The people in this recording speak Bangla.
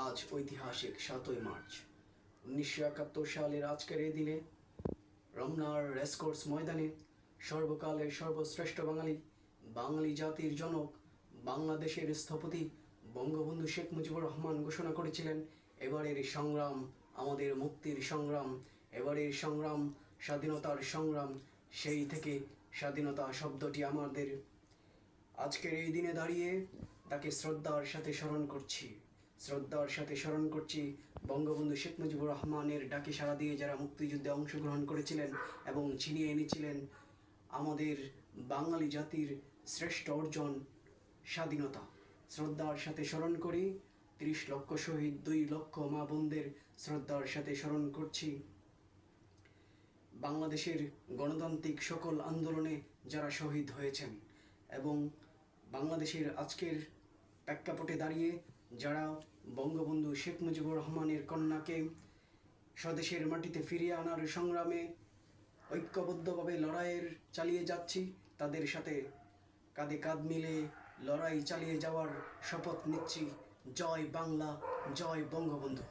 আজ ঐতিহাসিক ৭ই মার্চ ১৯৭১ সালের আজকের এই দিনে রমনার রেসকোর্স ময়দানে সর্বকালের সর্বশ্রেষ্ঠ বাঙালি জাতির জনক বাংলাদেশের স্থপতি বঙ্গবন্ধু শেখ মুজিবুর রহমান ঘোষণা করেছিলেন, এবারের সংগ্রাম আমাদের মুক্তির সংগ্রাম, এবারের সংগ্রাম স্বাধীনতার সংগ্রাম। সেই থেকে স্বাধীনতা শব্দটি আমাদের আজকের এই দিনে দাঁড়িয়ে তাকে শ্রদ্ধার সাথে স্মরণ করছি বঙ্গবন্ধু শেখ মুজিবুর রহমানের ডাকে সাড়া দিয়ে যারা মুক্তিযুদ্ধে অংশগ্রহণ করেছিলেন এবং ছিনিয়ে এনেছিলেন আমাদের বাঙালি জাতির শ্রেষ্ঠ অর্জন স্বাধীনতা। শ্রদ্ধার সাথে স্মরণ করি ৩০ লক্ষ শহীদ, ২ লক্ষ মা বোনদের শ্রদ্ধার সাথে স্মরণ করছি বাংলাদেশের গণতান্ত্রিক সকল আন্দোলনে যারা শহীদ হয়েছেন এবং বাংলাদেশের আজকের প্রেক্ষাপটে দাঁড়িয়ে যারা বঙ্গবন্ধু শেখ মুজিবুর রহমানের কন্যাকে স্বদেশের মাটিতে ফিরিয়ে আনার সংগ্রামে ঐক্যবদ্ধভাবে লড়াইয়ের চালিয়ে যাচ্ছি, তাদের সাথে কাঁধে কাঁধ মিলে লড়াই চালিয়ে যাওয়ার শপথ নিচ্ছি। জয় বাংলা, জয় বঙ্গবন্ধু।